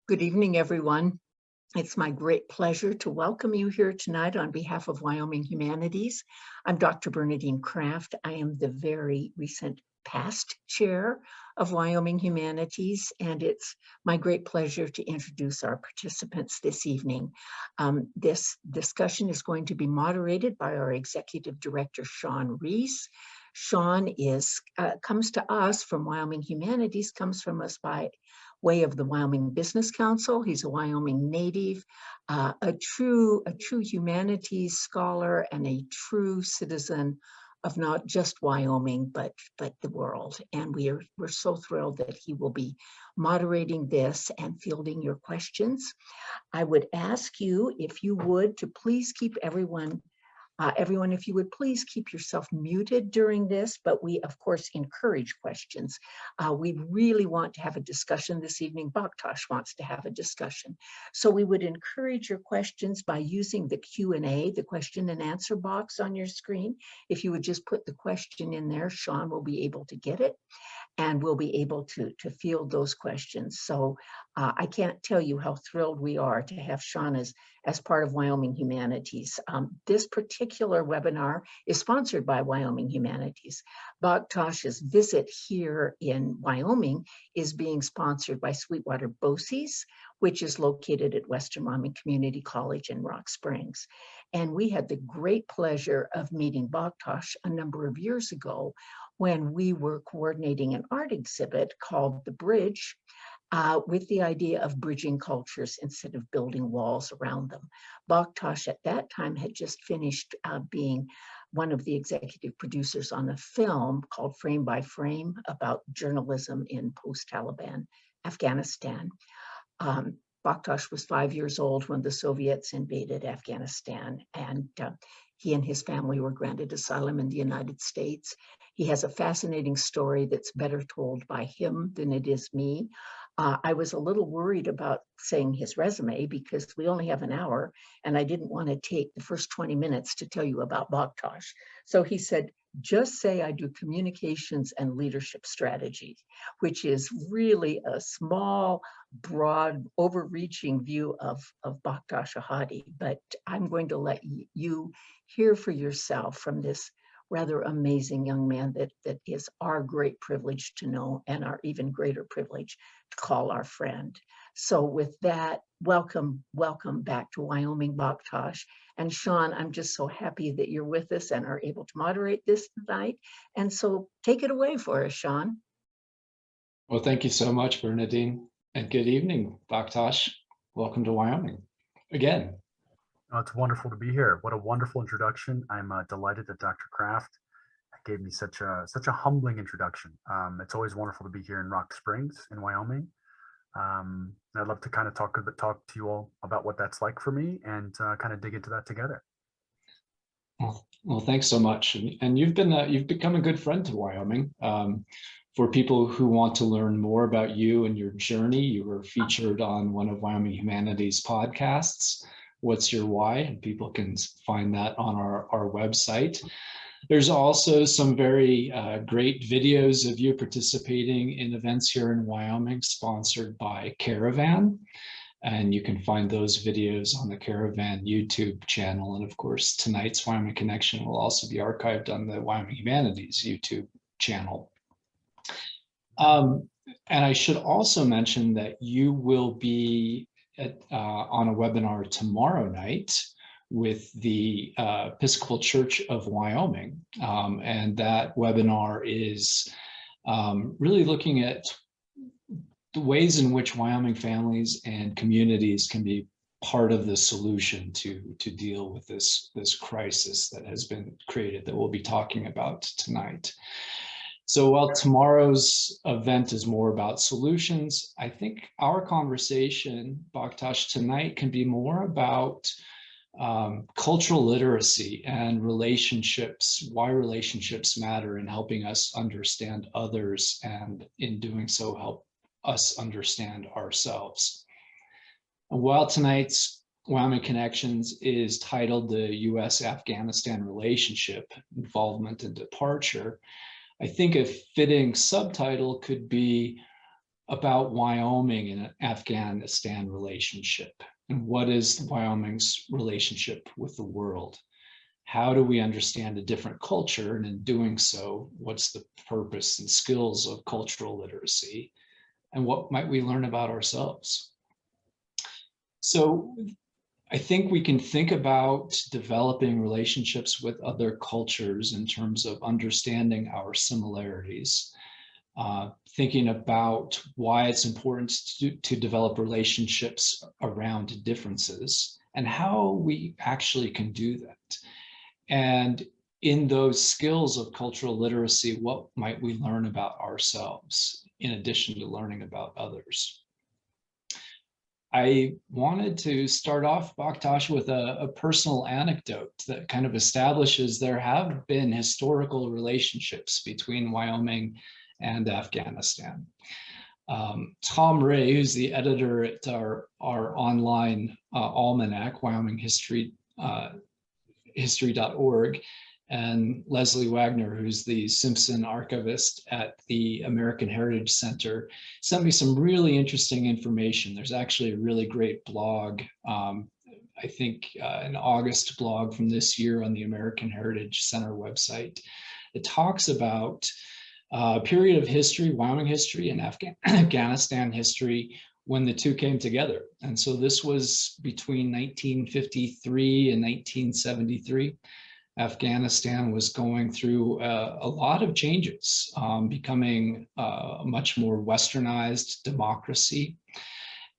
Good evening, everyone. It's my great pleasure to welcome you here tonight on behalf of Wyoming Humanities. I'm Dr. Bernadine Kraft. I am the very recent past chair of Wyoming Humanities, and it's my great pleasure to introduce our participants this evening. This discussion is going to be moderated by our Executive Director, Shawn Reese. Shawn comes to us from Wyoming Humanities, comes from us by way of the Wyoming Business Council. He's a Wyoming native, a true humanities scholar, and a true citizen of not just Wyoming, but the world. And we're so thrilled that he will be moderating this and fielding your questions. I would ask you, if you would, to please keep everyone, if you would please keep yourself muted during this, but we of course encourage questions. We really want to have a discussion this evening. Baktash wants to have a discussion. So we would encourage your questions by using the Q&A, the question and answer box on your screen. If you would just put the question in there, Shawn will be able to get it, and we'll be able to field those questions. So I can't tell you how thrilled we are to have Shawn as part of Wyoming Humanities. This particular webinar is sponsored by Wyoming Humanities. Baktash's visit here in Wyoming is being sponsored by Sweetwater BOCES, which is located at Western Wyoming Community College in Rock Springs. And we had the great pleasure of meeting Baktash a number of years ago when we were coordinating an art exhibit called The Bridge, with the idea of bridging cultures instead of building walls around them. Baktash at that time had just finished being one of the executive producers on a film called Frame by Frame about journalism in post-Taliban Afghanistan. Baktash was 5 years old when the Soviets invaded Afghanistan, and he and his family were granted asylum in the United States. He has a fascinating story that's better told by him than it is me. I was a little worried about saying his resume because we only have an hour, and I didn't want to take the first 20 minutes to tell you about Baktash. So he said, just say I do communications and leadership strategy, which is really a small, broad, overreaching view of Baktash Ahadi. But I'm going to let you hear for yourself from this rather amazing young man that is our great privilege to know, and our even greater privilege to call our friend. So with that, welcome back to Wyoming, Baktash. And Shawn, I'm just so happy that you're with us and are able to moderate this tonight. And so take it away for us, Shawn. Well, thank you so much, Bernadine, and good evening, Baktash. Welcome to Wyoming again. It's wonderful to be here. What a wonderful introduction. I'm delighted that Dr. Kraft gave me such a humbling introduction. It's always wonderful to be here in Rock Springs in Wyoming. I'd love to kind of talk to you all about what that's like for me and kind of dig into that together. Well, thanks so much. And you've become a good friend to Wyoming. For people who want to learn more about you and your journey, you were featured on one of Wyoming Humanities podcasts, What's Your Why? And people can find that on our website. There's also some very great videos of you participating in events here in Wyoming, sponsored by Caravan. And you can find those videos on the Caravan YouTube channel. And of course, tonight's Wyoming Connection will also be archived on the Wyoming Humanities YouTube channel. And I should also mention that you will be on a webinar tomorrow night with the Episcopal Church of Wyoming. And that webinar is really looking at the ways in which Wyoming families and communities can be part of the solution to deal with this crisis that has been created that we'll be talking about tonight. So while tomorrow's event is more about solutions, I think our conversation, Baktash, tonight can be more about cultural literacy and relationships, why relationships matter in helping us understand others, and in doing so help us understand ourselves. And while tonight's Wyoming Connections is titled the US-Afghanistan Relationship, Involvement and Departure, I think a fitting subtitle could be about Wyoming and Afghanistan relationship, and what is Wyoming's relationship with the world? How do we understand a different culture? And in doing so, what's the purpose and skills of cultural literacy? And what might we learn about ourselves? So I think we can think about developing relationships with other cultures in terms of understanding our similarities, thinking about why it's important to develop relationships around differences and how we actually can do that. And in those skills of cultural literacy, what might we learn about ourselves in addition to learning about others? I wanted to start off, Baktash, with a personal anecdote that kind of establishes there have been historical relationships between Wyoming and Afghanistan. Tom Ray, who's the editor at our online almanac, Wyoming History.org, and Leslie Wagner, who's the Simpson archivist at the American Heritage Center, sent me some really interesting information. There's actually a really great blog, I think an August blog from this year on the American Heritage Center website. It talks about a period of history, Wyoming history and Afghanistan history, when the two came together. And so this was between 1953 and 1973. Afghanistan was going through a lot of changes, becoming a much more westernized democracy.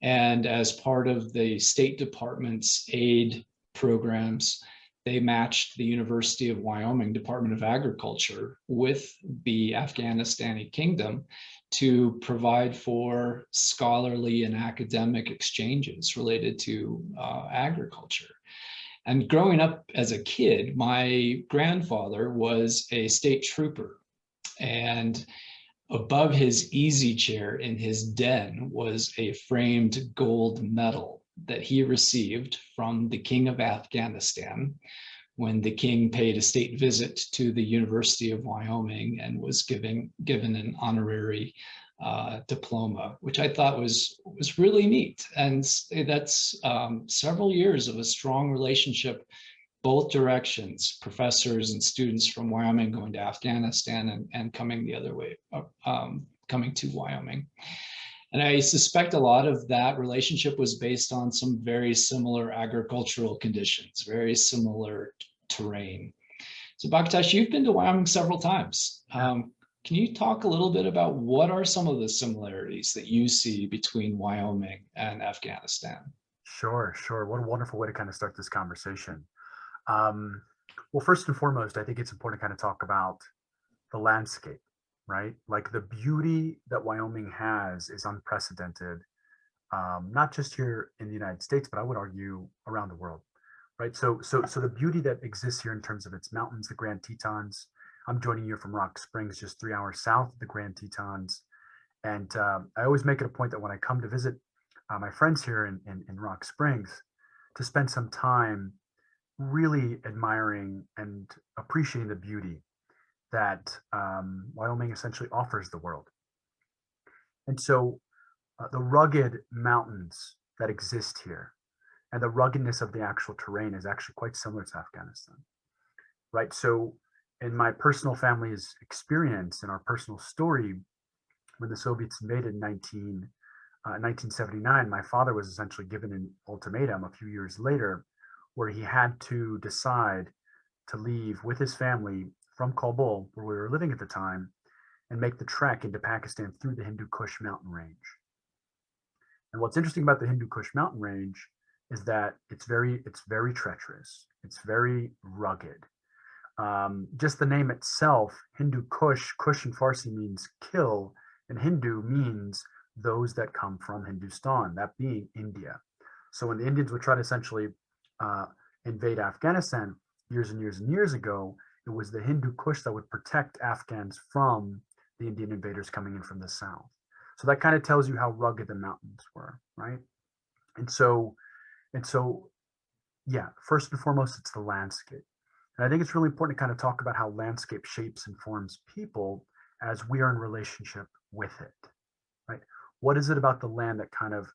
And as part of the State Department's aid programs, they matched the University of Wyoming Department of Agriculture with the Afghanistani kingdom to provide for scholarly and academic exchanges related to agriculture. And growing up as a kid, my grandfather was a state trooper, and above his easy chair in his den was a framed gold medal that he received from the King of Afghanistan when the king paid a state visit to the University of Wyoming and was given an honorary diploma, which I thought was really neat. And that's several years of a strong relationship, both directions, professors and students from Wyoming going to Afghanistan and coming the other way, coming to Wyoming. And I suspect a lot of that relationship was based on some very similar agricultural conditions, very similar terrain. So Baktash, you've been to Wyoming several times. Can you talk a little bit about what are some of the similarities that you see between Wyoming and Afghanistan? Sure. What a wonderful way to kind of start this conversation. Well, first and foremost, I think it's important to kind of talk about the landscape, right? Like the beauty that Wyoming has is unprecedented, not just here in the United States, but I would argue around the world, right? So the beauty that exists here in terms of its mountains, the Grand Tetons. I'm joining you from Rock Springs, just 3 hours south of the Grand Tetons. And I always make it a point that when I come to visit my friends here in Rock Springs, to spend some time really admiring and appreciating the beauty that Wyoming essentially offers the world. And so the rugged mountains that exist here and the ruggedness of the actual terrain is actually quite similar to Afghanistan, right? So in my personal family's experience and our personal story, when the Soviets invaded in 1979, my father was essentially given an ultimatum a few years later where he had to decide to leave with his family from Kabul, where we were living at the time, and make the trek into Pakistan through the Hindu Kush mountain range. And what's interesting about the Hindu Kush mountain range is that it's very treacherous. It's very rugged. Just the name itself, Hindu Kush, Kush in Farsi means kill, and Hindu means those that come from Hindustan, that being India. So when the Indians would try to essentially invade Afghanistan years and years and years ago, it was the Hindu Kush that would protect Afghans from the Indian invaders coming in from the south. So that kind of tells you how rugged the mountains were, right? And so, yeah, first and foremost, it's the landscape. And I think it's really important to kind of talk about how landscape shapes and forms people as we are in relationship with it, right? what is it about the land that kind of,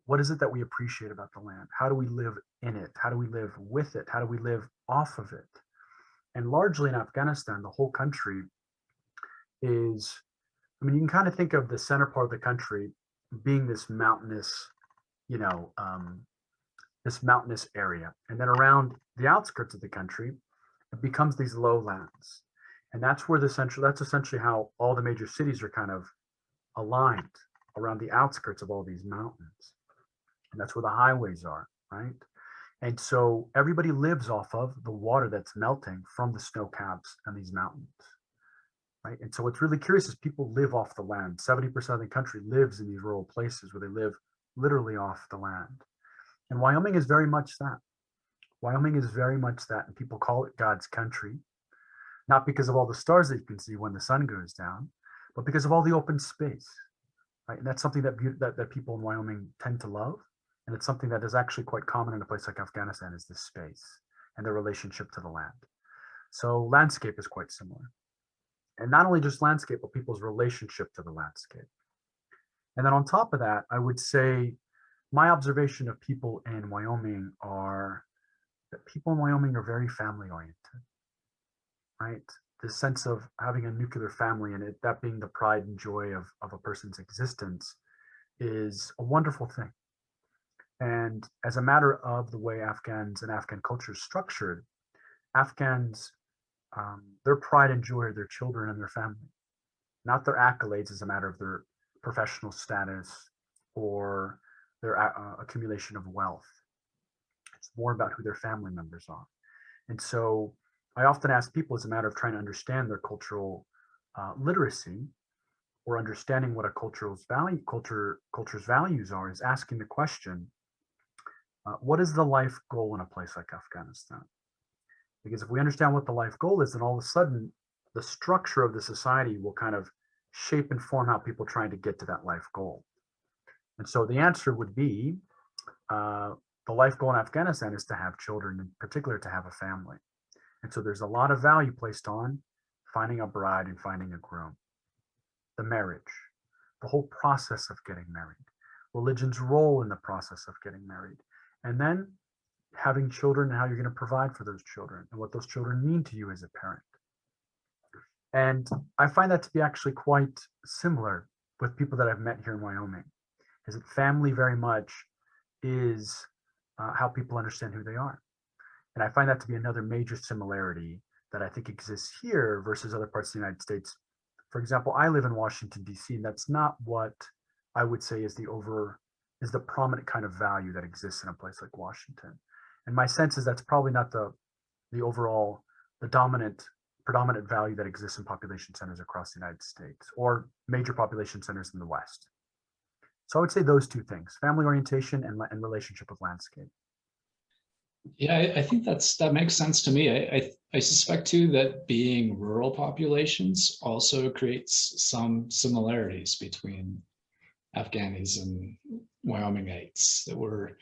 what is it that we appreciate about the land? How do we live in it? How do we live with it? How do we live off of it? And largely in Afghanistan, the whole country is, I mean, you can kind of think of the center part of the country being this mountainous, you know, this mountainous area. And then around the outskirts of the country, it becomes these lowlands. And that's where that's essentially how all the major cities are kind of aligned around the outskirts of all these mountains. And that's where the highways are, right? And so everybody lives off of the water that's melting from the snow caps and these mountains, right? And so what's really curious is people live off the land. 70% of the country lives in these rural places where they live literally off the land. And Wyoming is very much that. Wyoming is very much that, and people call it God's country, not because of all the stars that you can see when the sun goes down, but because of all the open space, right? And that's something that people in Wyoming tend to love. And it's something that is actually quite common in a place like Afghanistan, is this space and their relationship to the land. So landscape is quite similar. And not only just landscape, but people's relationship to the landscape. And then on top of that, I would say my observation of people in Wyoming are that people in Wyoming are very family oriented, right? The sense of having a nuclear family and that being the pride and joy of a person's existence is a wonderful thing. And as a matter of the way Afghans and Afghan culture is structured, Afghans, their pride and joy are their children and their family, not their accolades as a matter of their professional status or their accumulation of wealth. It's more about who their family members are. And so I often ask people, as a matter of trying to understand their cultural literacy or understanding what a culture's values are, is asking the question, what is the life goal in a place like Afghanistan? Because if we understand what the life goal is, then all of a sudden the structure of the society will kind of shape and form how people trying to get to that life goal. And so the answer would be, the life goal in Afghanistan is to have children, in particular to have a family. And so there's a lot of value placed on finding a bride and finding a groom, the marriage, the whole process of getting married, religion's role in the process of getting married, and then having children and how you're going to provide for those children and what those children mean to you as a parent. And I find that to be actually quite similar with people that I've met here in Wyoming, is that family very much is how people understand who they are. And I find that to be another major similarity that I think exists here versus other parts of the United States. For example, I live in Washington, D.C., and that's not what I would say is the prominent kind of value that exists in a place like Washington. And my sense is that's probably not the predominant value that exists in population centers across the United States or major population centers in the West. So I would say those two things: family orientation and relationship with landscape. Yeah, I think that makes sense to me. I suspect too that being rural populations also creates some similarities between Afghanis and Wyomingites, that were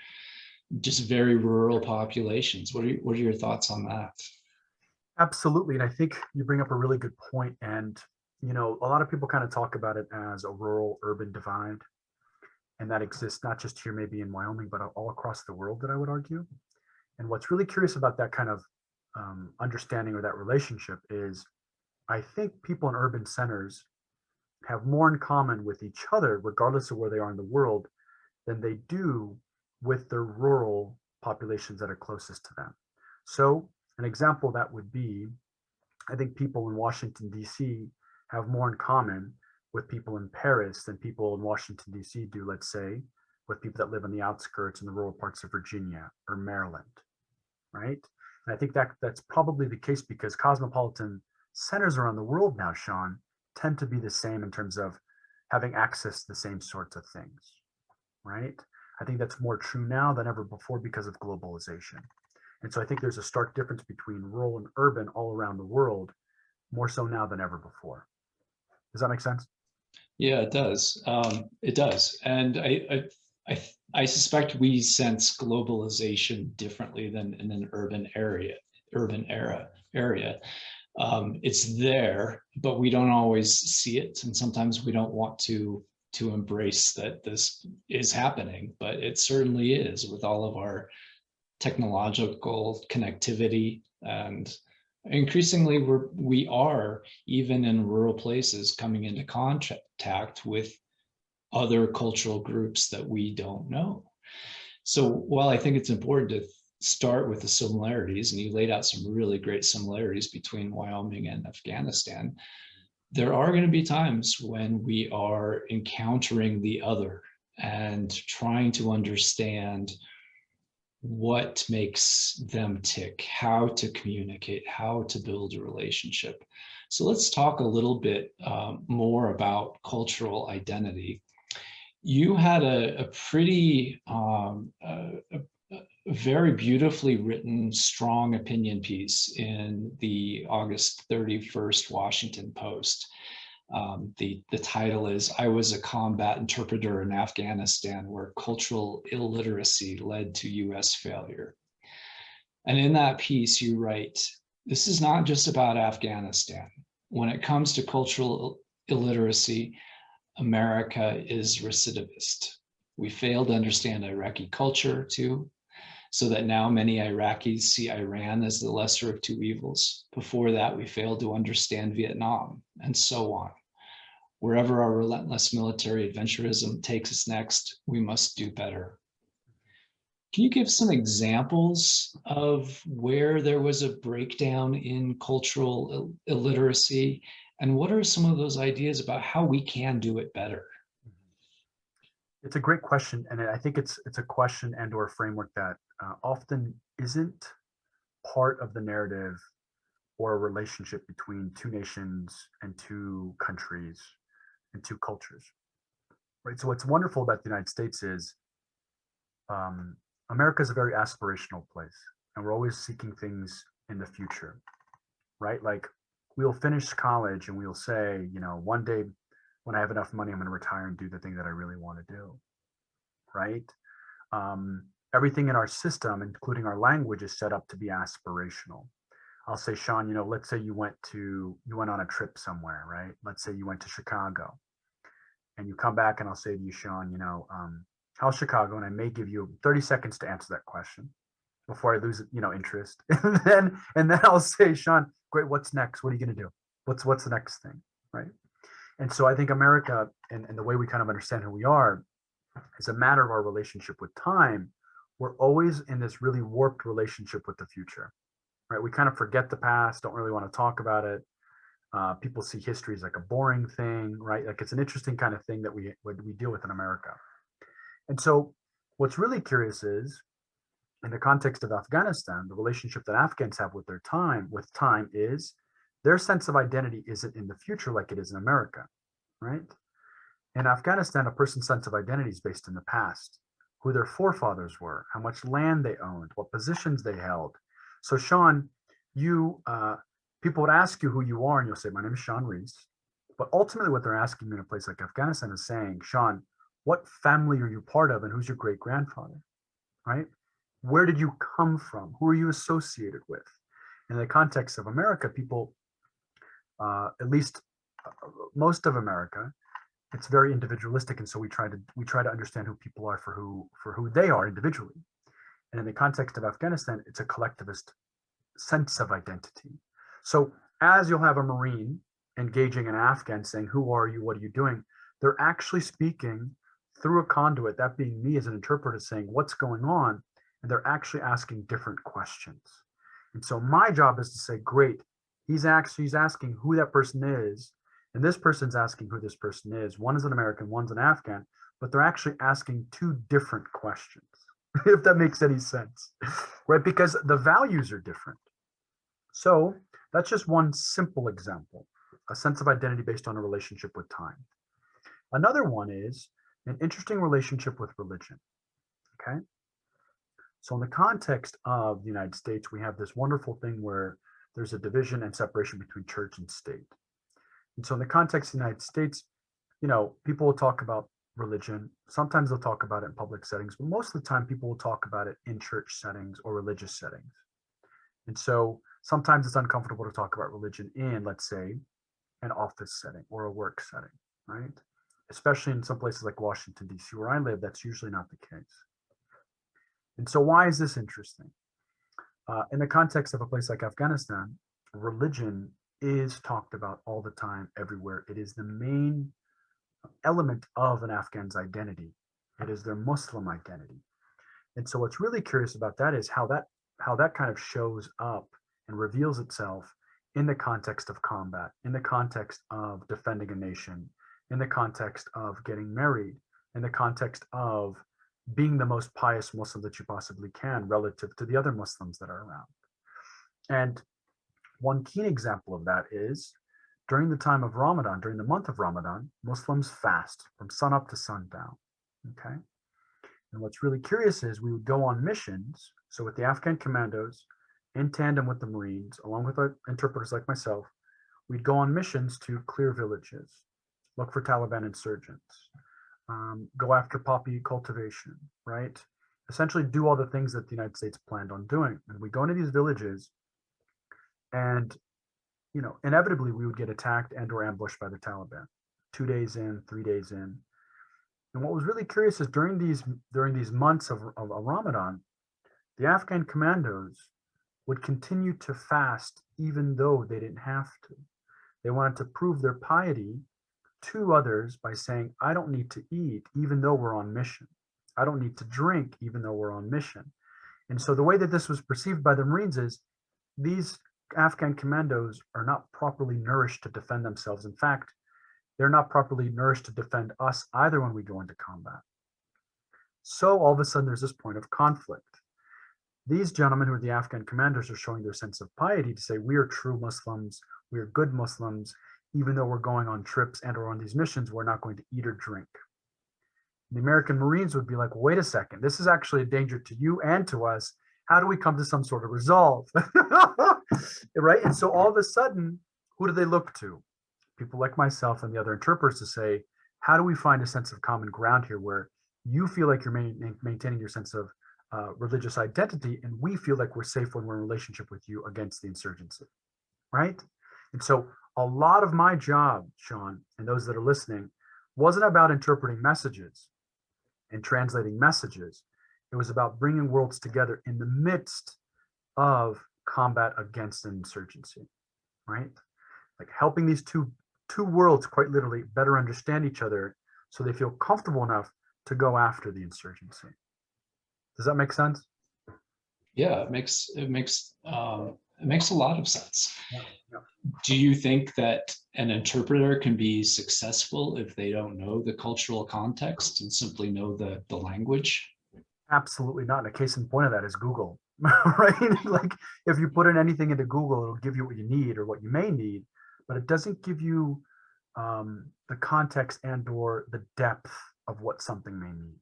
just very rural populations. What are your thoughts on that? Absolutely. And I think you bring up a really good point. And, you know, a lot of people kind of talk about it as a rural urban divide. And that exists not just here, maybe in Wyoming, but all across the world, that I would argue. And what's really curious about that kind of understanding or that relationship is, I think people in urban centers have more in common with each other, regardless of where they are in the world, than they do with the rural populations that are closest to them. So an example that would be, I think people in Washington, D.C. have more in common with people in Paris than people in Washington, D.C. do, let's say, with people that live on the outskirts in the rural parts of Virginia or Maryland, right? And I think that's probably the case because cosmopolitan centers around the world now, Shawn, tend to be the same in terms of having access to the same sorts of things, right? I think that's more true now than ever before because of globalization. And so I think there's a stark difference between rural and urban all around the world, more so now than ever before. Does that make sense? Yeah, it does. It does. And I suspect we sense globalization differently than in an urban area. It's there, but we don't always see it, and sometimes we don't want to to embrace that this is happening, but it certainly is with all of our technological connectivity, and increasingly we are even in rural places coming into contact with other cultural groups that we don't know. So while I think it's important to start with the similarities, and you laid out some really great similarities between Wyoming and Afghanistan, there are going to be times when we are encountering the other and trying to understand what makes them tick, how to communicate, how to build a relationship. So let's talk a little bit more about cultural identity. You had a pretty, very beautifully written, strong opinion piece in the August 31st Washington Post. The title is, "I was a combat interpreter in Afghanistan where cultural illiteracy led to US failure." And in that piece, you write, "This is not just about Afghanistan. When it comes to cultural illiteracy, America is recidivist. We fail to understand Iraqi culture too, so that now many Iraqis see Iran as the lesser of two evils. Before that, we failed to understand Vietnam, and so on. Wherever our relentless military adventurism takes us next, we must do better." Can you give some examples of where there was a breakdown in cultural illiteracy, and what are some of those ideas about how we can do it better? It's a great question, and I think it's a question and or a framework that often isn't part of the narrative or a relationship between two nations and two countries and two cultures, right? So what's wonderful about the United States is America is a very aspirational place, and we're always seeking things in the future, right? Like we'll finish college and we'll say, you know, one day when I have enough money, I'm going to retire and do the thing that I really want to do, right? Everything in our system, including our language, is set up to be aspirational. I'll say, Shawn, you know, let's say you went on a trip somewhere, right? Let's say you went to Chicago, and you come back, and I'll say to you, Shawn, you know, how's Chicago? And I may give you 30 seconds to answer that question before I lose, you know, interest. and then I'll say, Shawn, great, what's next? What are you going to do? What's the next thing, right? And so I think America and the way we kind of understand who we are is a matter of our relationship with time. We're always in this really warped relationship with the future, right? We kind of forget the past, don't really want to talk about it. People see history as like a boring thing, right? Like it's an interesting kind of thing that we deal with in America. And so what's really curious is, in the context of Afghanistan, the relationship that Afghans have with time is their sense of identity isn't in the future like it is in America, right? In Afghanistan, a person's sense of identity is based in the past, who their forefathers were, how much land they owned, what positions they held. So Shawn, people would ask you who you are, and you'll say, my name is Shawn Reese. But ultimately what they're asking you in a place like Afghanistan is saying, Shawn, what family are you part of, and who's your great grandfather, right? Where did you come from? Who are you associated with? In the context of America, people, at least most of America, it's very individualistic, and so we try to understand who people are for who they are individually. And in the context of Afghanistan, it's a collectivist sense of identity. So as you'll have a Marine engaging an Afghan saying, who are you? What are you doing? They're actually speaking through a conduit, that being me as an interpreter, saying what's going on, and they're actually asking different questions. And so my job is to say, great, he's asking who that person is, and this person's asking who this person is. One is an American, one's an Afghan, but they're actually asking two different questions, if that makes any sense, right? Because the values are different. So that's just one simple example, a sense of identity based on a relationship with time. Another one is an interesting relationship with religion, okay? So in the context of the United States, we have this wonderful thing where there's a division and separation between church and state. And so in the context of the United States, you know, people will talk about religion. Sometimes they'll talk about it in public settings, but most of the time people will talk about it in church settings or religious settings. And so sometimes it's uncomfortable to talk about religion in, let's say, an office setting or a work setting, right? especially in some places like Washington, D.C., where I live, that's usually not the case. And so why is this interesting? In the context of a place like Afghanistan, religion is talked about all the time, everywhere. It is the main element of an Afghan's identity. It is their Muslim identity. And so what's really curious about that is how that kind of shows up and reveals itself in the context of combat, in the context of defending a nation, in the context of getting married, in the context of being the most pious Muslim that you possibly can relative to the other Muslims that are around. And one key example of that is during the time of Ramadan, during the month of Ramadan, Muslims fast from sunup to sundown, okay? And what's really curious is we would go on missions. So with the Afghan commandos, in tandem with the Marines, along with our interpreters like myself, we'd go on missions to clear villages, look for Taliban insurgents, go after poppy cultivation, right? Essentially do all the things that the United States planned on doing. And we go into these villages and, you know, inevitably we would get attacked and or ambushed by the Taliban 2 days in, 3 days in. And what was really curious is during these months of Ramadan, the Afghan commandos would continue to fast even though they didn't have to. They wanted to prove their piety to others by saying, I don't need to eat even though we're on mission. I don't need to drink even though we're on mission. And so the way that this was perceived by the Marines is these Afghan commandos are not properly nourished to defend themselves. In fact, they're not properly nourished to defend us either when we go into combat. So all of a sudden there's this point of conflict. These gentlemen who are the Afghan commanders are showing their sense of piety to say, we are true Muslims, we are good Muslims, even though we're going on trips and or on these missions, we're not going to eat or drink. The American Marines would be like, wait a second, this is actually a danger to you and to us. How do we come to some sort of resolve? Right? And so all of a sudden, who do they look to? People like myself and the other interpreters to say, how do we find a sense of common ground here where you feel like you're maintaining your sense of religious identity, and we feel like we're safe when we're in relationship with you against the insurgency, right? And so a lot of my job, Shawn, and those that are listening, wasn't about interpreting messages and translating messages. It was about bringing worlds together in the midst of combat against an insurgency, right? Like helping these two worlds quite literally better understand each other so they feel comfortable enough to go after the insurgency. Does that make sense? Yeah, it makes a lot of sense. Yeah. Do you think that an interpreter can be successful if they don't know the cultural context and simply know the language? Absolutely not. And a case in point of that is Google, right? Like if you put in anything into Google, it'll give you what you need or what you may need, but it doesn't give you the context and or the depth of what something may mean.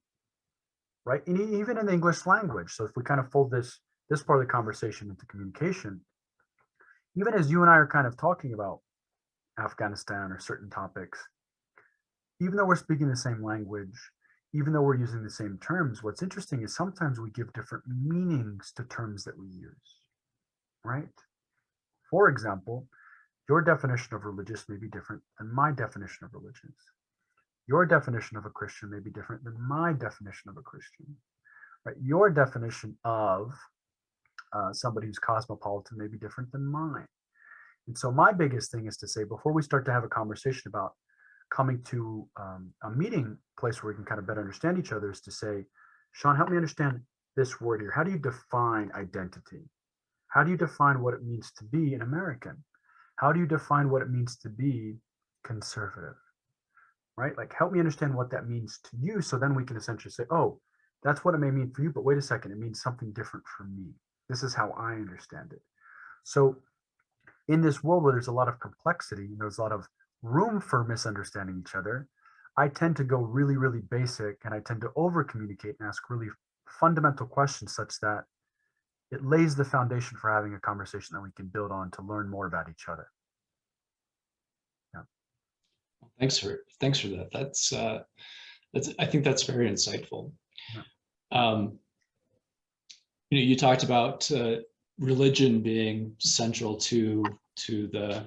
Right? And even in the English language. So if we kind of fold this part of the conversation into communication, even as you and I are kind of talking about Afghanistan or certain topics, even though we're speaking the same language, even though we're using the same terms, what's interesting is sometimes we give different meanings to terms that we use, right? For example, your definition of religious may be different than my definition of religious. Your definition of a Christian may be different than my definition of a Christian, right? Your definition of somebody who's cosmopolitan may be different than mine. And so my biggest thing is to say, before we start to have a conversation about coming to a meeting place where we can kind of better understand each other, is to say, Shawn, help me understand this word here. How do you define identity? How do you define what it means to be an American? How do you define what it means to be conservative? Right? Like, help me understand what that means to you. So then we can essentially say, oh, that's what it may mean for you, but wait a second, it means something different for me. This is how I understand it. So in this world where there's a lot of complexity, there's a lot of room for misunderstanding each other, I tend to go really, really basic, and I tend to over communicate and ask really fundamental questions such that it lays the foundation for having a conversation that we can build on to learn more about each other. Thanks for that. That's I think that's very insightful. Yeah. You talked about religion being central to the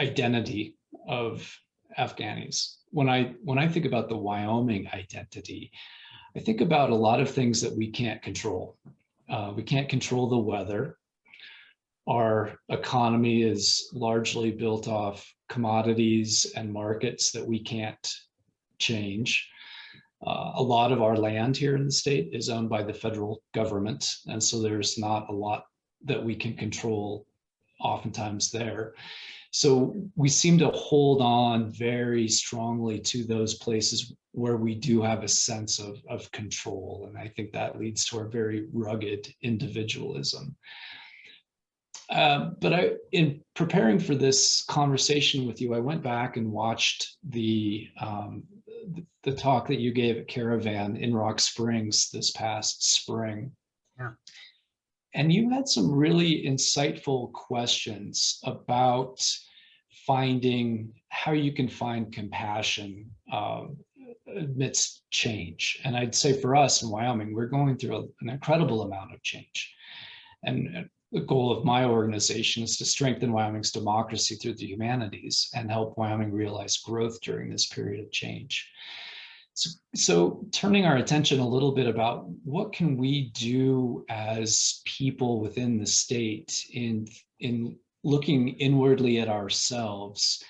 identity of Afghanis. when I think about the Wyoming identity, I think about a lot of things that we can't control. We can't control the weather. Our economy is largely built off commodities and markets that we can't change. A lot of our land here in the state is owned by the federal government, and so there's not a lot that we can control oftentimes there. So we seem to hold on very strongly to those places where we do have a sense of control. And I think that leads to our very rugged individualism. But in preparing for this conversation with you, I went back and watched the talk that you gave at Caravan in Rock Springs this past spring. Yeah. And you had some really insightful questions about finding how you can find compassion amidst change. And I'd say for us in Wyoming, we're going through an incredible amount of change. And the goal of my organization is to strengthen Wyoming's democracy through the humanities and help Wyoming realize growth during this period of change. So turning our attention a little bit about what can we do as people within the state in looking inwardly at ourselves,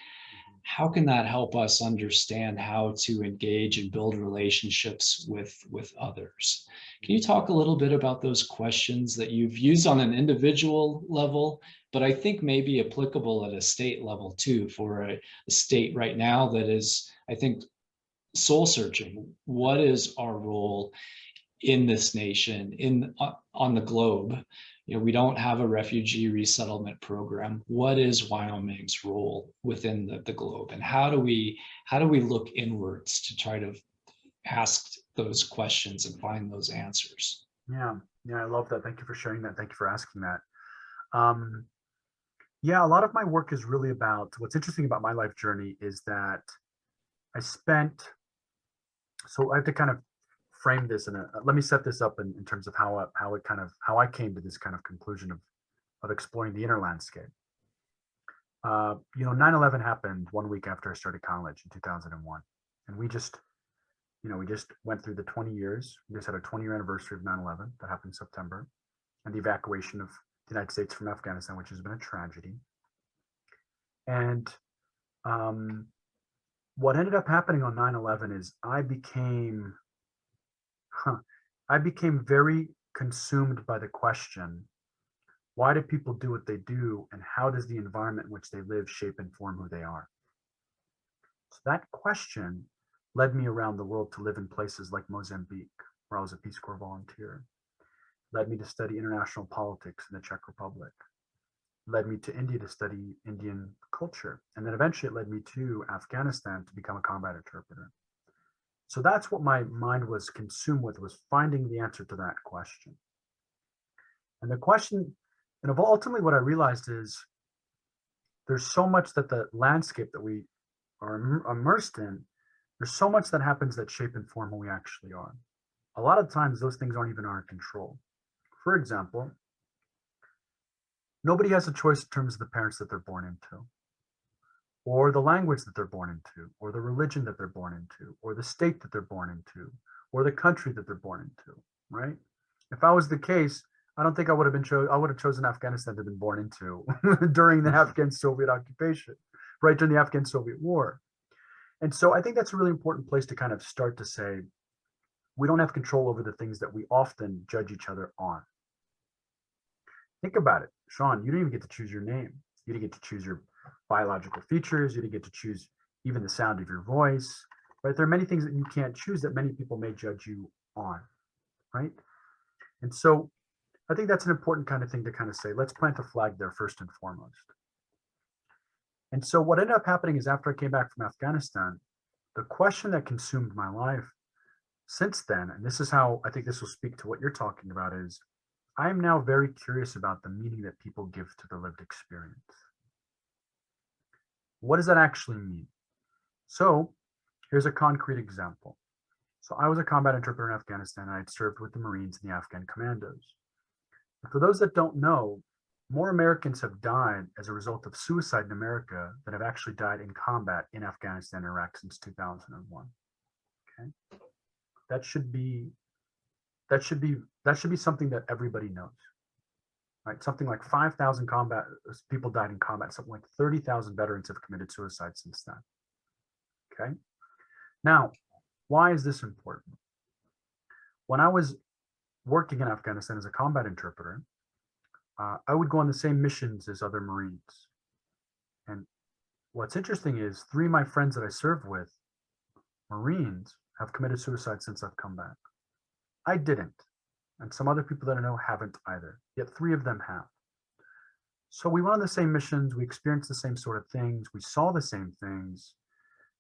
how can that help us understand how to engage and build relationships with others? Can you talk a little bit about those questions that you've used on an individual level, but I think may be applicable at a state level too, for a state right now that is, I think, soul searching? What is our role in this nation, on the globe? You know, we don't have a refugee resettlement program. What is Wyoming's role within the globe, and how do we look inwards to try to ask those questions and find those answers? Yeah, I love that. Thank you for sharing that. Thank you for asking that. Yeah, a lot of my work is really about, what's interesting about my life journey is that I spent, so I have to kind of frame this in let me set this up in terms of how I came to this kind of conclusion of exploring the inner landscape. 9/11 happened 1 week after I started college in 2001, and we just went through the 20 years. We just had a 20-year anniversary of 9/11 that happened in September, and the evacuation of the United States from Afghanistan, which has been a tragedy. And what ended up happening on 9/11 is I became very consumed by the question, why do people do what they do, and how does the environment in which they live shape and form who they are? So that question led me around the world to live in places like Mozambique, where I was a Peace Corps volunteer, led me to study international politics in the Czech Republic, led me to India to study Indian culture, and then eventually it led me to Afghanistan to become a combat interpreter. So that's what my mind was consumed with, was finding the answer to that question. And the question, and ultimately what I realized is there's so much that the landscape that we are immersed in, there's so much that happens that shape and form who we actually are. A lot of times those things aren't even in our control. For example, nobody has a choice in terms of the parents that they're born into, or the language that they're born into, or the religion that they're born into, or the state that they're born into, or the country that they're born into, right? If I was the case, I don't think I would have chosen Afghanistan to have been born into during the Afghan-Soviet occupation, right, during the Afghan-Soviet War. And so I think that's a really important place to kind of start to say, we don't have control over the things that we often judge each other on. Think about it. Shawn, you didn't even get to choose your name. You didn't get to choose your biological features. You didn't get to choose even the sound of your voice, right? There are many things that you can't choose that many people may judge you on, right? And so I think that's an important kind of thing to kind of say, let's plant a flag there first and foremost. And so what ended up happening is after I came back from Afghanistan, the question that consumed my life since then, and this is how I think this will speak to what you're talking about, is I am now very curious about the meaning that people give to the lived experience. What does that actually mean? So here's a concrete example. So I was a combat interpreter in Afghanistan. I had served with the Marines and the Afghan commandos. For those that don't know, more Americans have died as a result of suicide in America than have actually died in combat in Afghanistan and Iraq since 2001. Okay, that should be something that everybody knows, right? Something like 5,000 combat people died in combat. Something like 30,000 veterans have committed suicide since then. Okay, now why is this important? When I was working in Afghanistan as a combat interpreter, I would go on the same missions as other Marines. And what's interesting is 3 of my friends that I served with, Marines, have committed suicide since I've come back. I didn't. And some other people that I know haven't either. Yet 3 of them have. So we went on the same missions. We experienced the same sort of things. We saw the same things.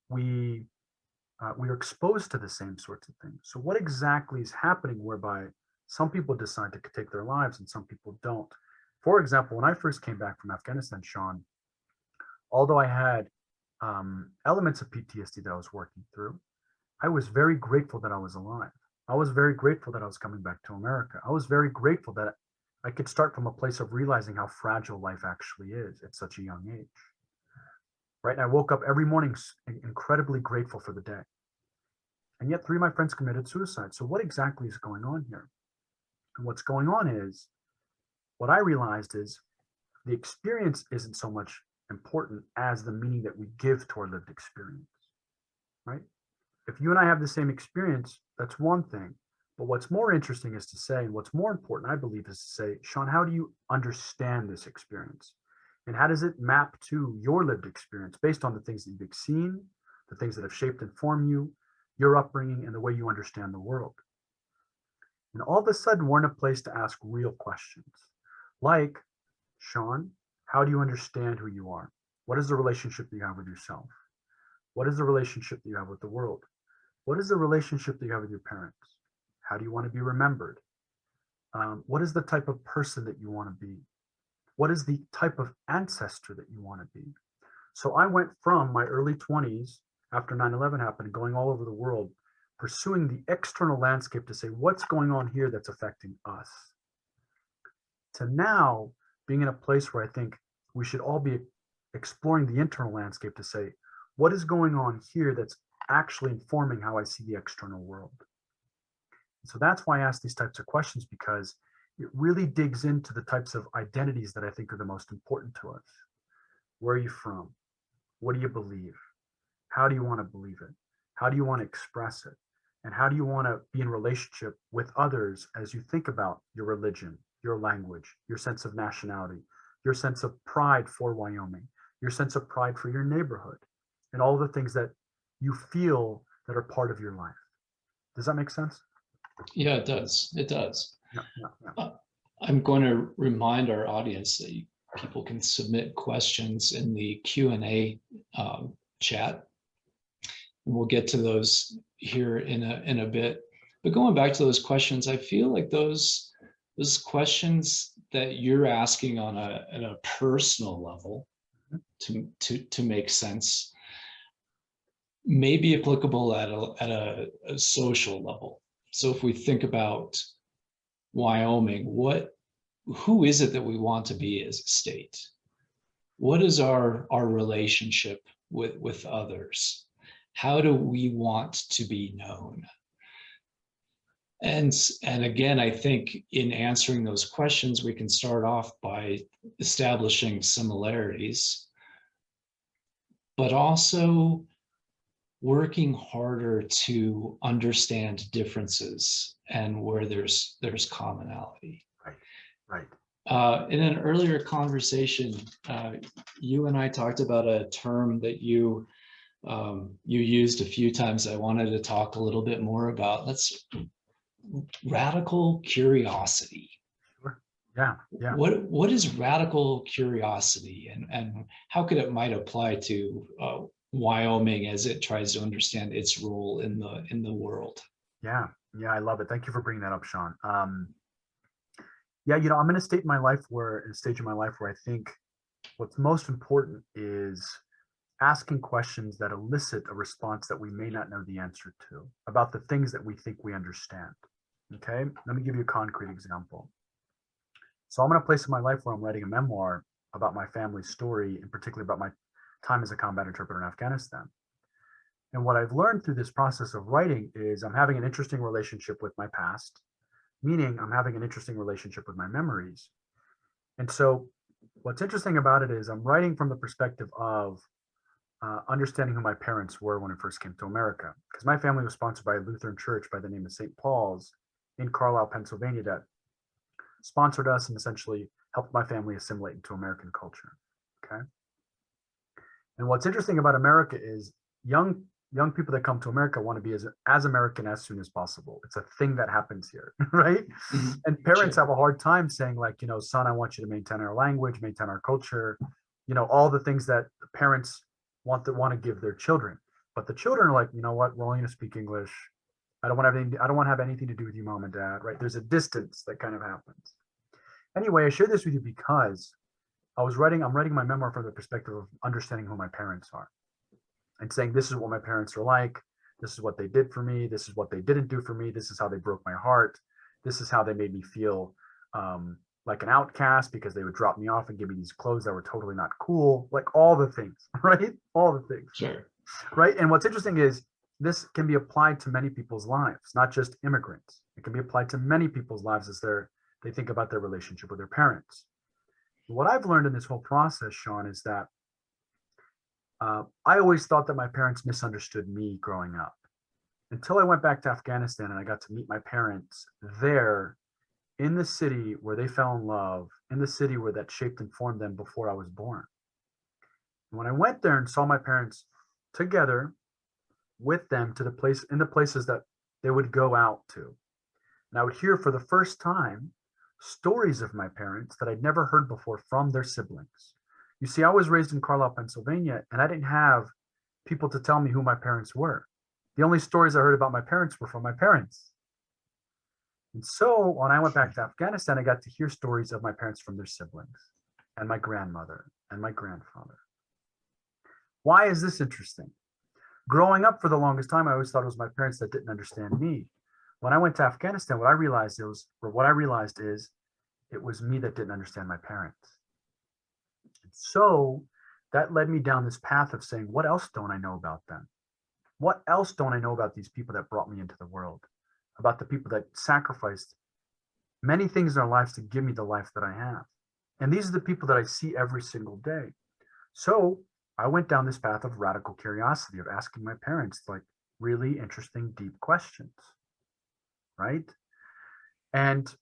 We were exposed to the same sorts of things. So what exactly is happening whereby some people decide to take their lives and some people don't? For example, when I first came back from Afghanistan, Shawn, although I had elements of PTSD that I was working through, I was very grateful that I was alive. I was very grateful that I was coming back to America. I was very grateful that I could start from a place of realizing how fragile life actually is at such a young age. Right? And I woke up every morning incredibly grateful for the day. And yet 3 of my friends committed suicide. So what exactly is going on here? And what's going on is, what I realized is the experience isn't so much important as the meaning that we give to our lived experience, right? If you and I have the same experience, that's one thing. But what's more interesting is to say, and what's more important, I believe, is to say, Shawn, how do you understand this experience? And how does it map to your lived experience based on the things that you've seen, the things that have shaped and formed you, your upbringing, and the way you understand the world? And all of a sudden, we're in a place to ask real questions. Like, Shawn, how do you understand who you are? What is the relationship that you have with yourself? What is the relationship that you have with the world? What is the relationship that you have with your parents? How do you want to be remembered? What is the type of person that you want to be? What is the type of ancestor that you want to be? So I went from my early 20s, after 9/11 happened, going all over the world, pursuing the external landscape to say, what's going on here that's affecting us? To now being in a place where I think we should all be exploring the internal landscape to say, what is going on here that's actually informing how I see the external world? So that's why I ask these types of questions, because it really digs into the types of identities that I think are the most important to us. Where are you from? What do you believe? How do you want to believe it? How do you want to express it? And how do you want to be in relationship with others as you think about your religion, your language, your sense of nationality, your sense of pride for Wyoming, your sense of pride for your neighborhood, and all the things that you feel that are part of your life? Does that make sense? Yeah, it does. It does. Yeah. I'm going to remind our audience that people can submit questions in the Q&A chat. And we'll get to those here in a bit. But going back to those questions, I feel like those questions that you're asking on a personal level to make sense may be applicable at a social level. So if we think about Wyoming, who is it that we want to be as a state? What is our relationship with others? How do we want to be known? And again, I think in answering those questions, we can start off by establishing similarities, but also working harder to understand differences and where there's commonality. Right. In an earlier conversation, you and I talked about a term that you used a few times. I wanted to talk a little bit more about. That's radical curiosity. Sure. Yeah. What is radical curiosity, and how could it might apply to Wyoming as it tries to understand its role in the world? Yeah, I love it. Thank you for bringing that up, Shawn. Yeah, I'm in a stage in my life where I think what's most important is asking questions that elicit a response that we may not know the answer to about the things that we think we understand. Okay, let me give you a concrete example. So I'm in a place in my life where I'm writing a memoir about my family's story, and particularly about my time as a combat interpreter in Afghanistan. And what I've learned through this process of writing is I'm having an interesting relationship with my past, meaning I'm having an interesting relationship with my memories. And so what's interesting about it is I'm writing from the perspective of understanding who my parents were when I first came to America, because my family was sponsored by a Lutheran church by the name of St. Paul's in Carlisle, Pennsylvania, that sponsored us and essentially helped my family assimilate into American culture. Okay. And what's interesting about America is young people that come to America want to be as American as soon as possible. It's a thing that happens here, right? Mhm. And parents Sure. have a hard time saying, like, son, I want you to maintain our language, maintain our culture, all the things that the parents want to give their children. But the children are like, you know what, we're only going to speak English. I don't want to have anything to do with you, mom and dad, right? There's a distance that kind of happens. Anyway, I share this with you because I'm writing my memoir from the perspective of understanding who my parents are and saying, this is what my parents are like. This is what they did for me. This is what they didn't do for me. This is how they broke my heart. This is how they made me feel like an outcast, because they would drop me off and give me these clothes that were totally not cool, like all the things, right? All the things. Sure. Right. And what's interesting is this can be applied to many people's lives, not just immigrants. It can be applied to many people's lives as they think about their relationship with their parents. What I've learned in this whole process, Shawn, is that I always thought that my parents misunderstood me growing up, until I went back to Afghanistan and I got to meet my parents there in the city where they fell in love, in the city where that shaped and formed them before I was born. And when I went there and saw my parents together with them to in the places that they would go out to, and I would hear for the first time stories of my parents that I'd never heard before from their siblings. You see, I was raised in Carlisle, Pennsylvania, and I didn't have people to tell me who my parents were. The only stories I heard about my parents were from my parents. And so when I went back to Afghanistan, I got to hear stories of my parents from their siblings and my grandmother and my grandfather. Why is this interesting? Growing up for the longest time, I always thought it was my parents that didn't understand me. When I went to Afghanistan, what I realized is it was me that didn't understand my parents. And so that led me down this path of saying, what else don't I know about them? What else don't I know about these people that brought me into the world? About the people that sacrificed many things in their lives to give me the life that I have. And these are the people that I see every single day. So I went down this path of radical curiosity, of asking my parents like really interesting, deep questions, right? And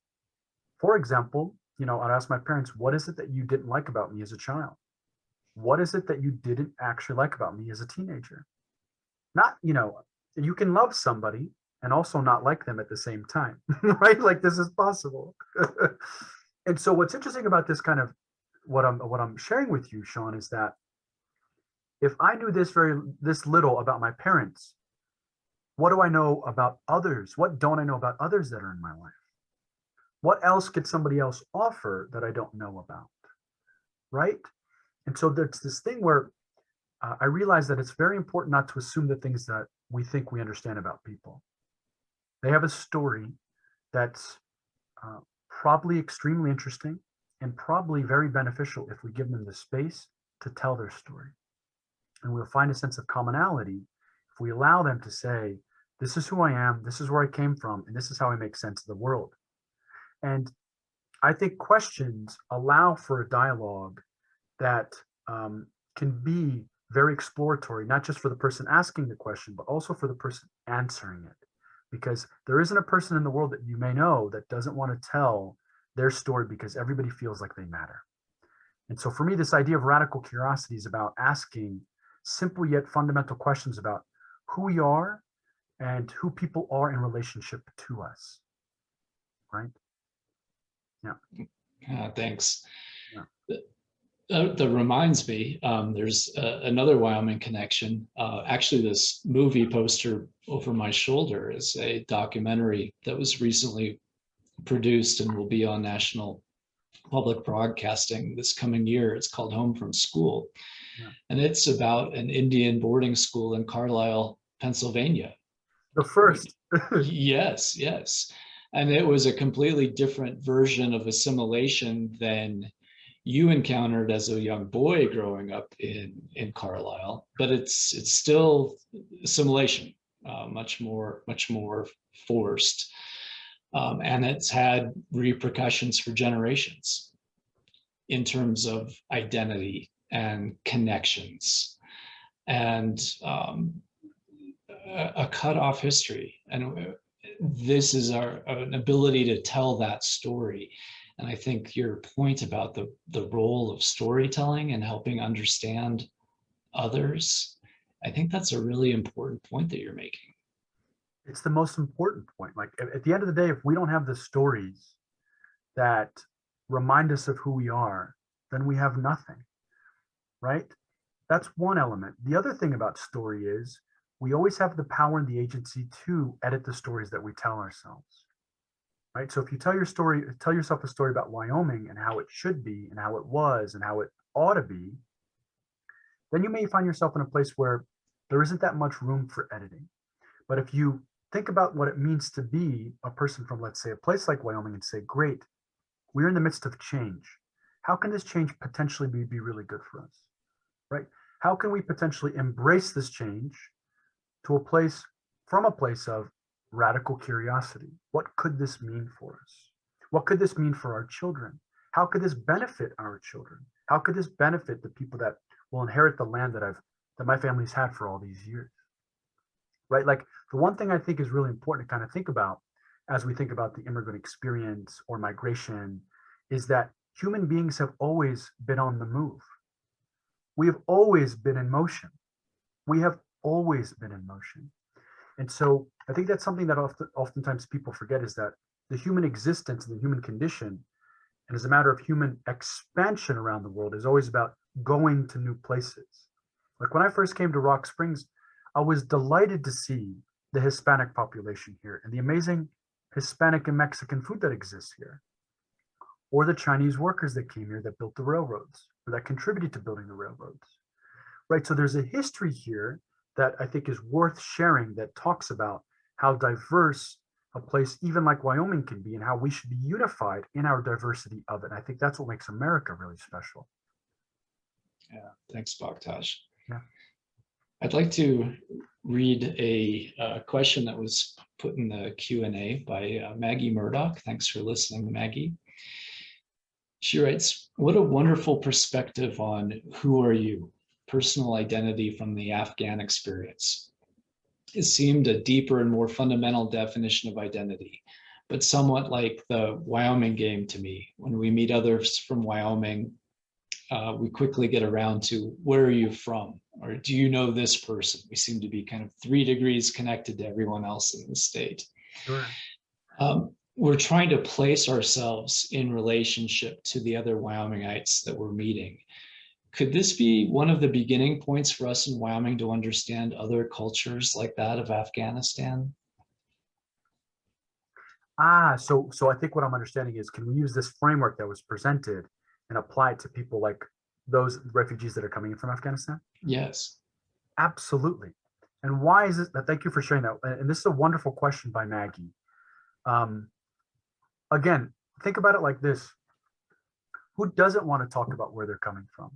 for example, I'd ask my parents, what is it that you didn't like about me as a child? What is it that you didn't actually like about me as a teenager? Not, you can love somebody and also not like them at the same time, right? Like this is possible. And so what's interesting about this kind of what I'm sharing with you, Shawn, is that if I knew this little about my parents, what do I know about others? What don't I know about others that are in my life? What else could somebody else offer that I don't know about, right? And so there's this thing where I realize that it's very important not to assume the things that we think we understand about people. They have a story that's probably extremely interesting and probably very beneficial if we give them the space to tell their story. And we'll find a sense of commonality if we allow them to say, this is who I am, this is where I came from, and this is how I make sense of the world. And I think questions allow for a dialogue that can be very exploratory, not just for the person asking the question, but also for the person answering it. Because there isn't a person in the world that you may know that doesn't want to tell their story because everybody feels like they matter. And so for me, this idea of radical curiosity is about asking simple yet fundamental questions about who we are and who people are in relationship to us, right? Yeah. Thanks. Yeah. That reminds me, there's another Wyoming connection. Actually, this movie poster over my shoulder is a documentary that was recently produced and will be on national public broadcasting this coming year. It's called Home from School. Yeah. And it's about an Indian boarding school in Carlisle, Pennsylvania. The first. Yes. And it was a completely different version of assimilation than you encountered as a young boy growing up in Carlisle, but it's still assimilation, much more forced, and it's had repercussions for generations in terms of identity and connections, and a cut-off history. And this is an ability to tell that story. And I think your point about the role of storytelling and helping understand others, I think that's a really important point that you're making. It's the most important point. Like at the end of the day, if we don't have the stories that remind us of who we are, then we have nothing, right? That's one element. The other thing about story is we always have the power and the agency to edit the stories that we tell ourselves. Right. So if you tell yourself a story about Wyoming and how it should be and how it was and how it ought to be, then you may find yourself in a place where there isn't that much room for editing. But if you think about what it means to be a person from, let's say, a place like Wyoming and say, great, we're in the midst of change. How can this change potentially be really good for us? Right? How can we potentially embrace this change to a place, from a place of radical curiosity? What could this mean for us? What could this mean for our children? How could this benefit our children? How could this benefit the people that will inherit the land that my family's had for all these years? Right? Like the one thing I think is really important to kind of think about as we think about the immigrant experience or migration is that human beings have always been on the move. We have always been in motion. We have always been in motion. And so I think that's something that oftentimes people forget, is that the human existence and the human condition, and as a matter of human expansion around the world, is always about going to new places. Like when I first came to Rock Springs, I was delighted to see the Hispanic population here and the amazing Hispanic and Mexican food that exists here, or the Chinese workers that came here that built the railroads or that contributed to building the railroads. Right. So there's a history here that I think is worth sharing that talks about how diverse a place even like Wyoming can be and how we should be unified in our diversity of it. And I think that's what makes America really special. Yeah, thanks, Baktash. Yeah. I'd like to read a question that was put in the Q&A by Maggie Murdoch. Thanks for listening, Maggie. She writes, "What a wonderful perspective on who are you? Personal identity from the Afghan experience. It seemed a deeper and more fundamental definition of identity, but somewhat like the Wyoming game to me. When we meet others from Wyoming, we quickly get around to, where are you from? Or do you know this person? We seem to be kind of 3 degrees connected to everyone else in the state." Sure. We're trying to place ourselves in relationship to the other Wyomingites that we're meeting. Could this be one of the beginning points for us in Wyoming to understand other cultures like that of Afghanistan? So I think what I'm understanding is, can we use this framework that was presented and apply it to people like those refugees that are coming in from Afghanistan? Yes. Absolutely. And why is it? Thank you for sharing that. And this is a wonderful question by Maggie. Again, think about it like this. Who doesn't want to talk about where they're coming from?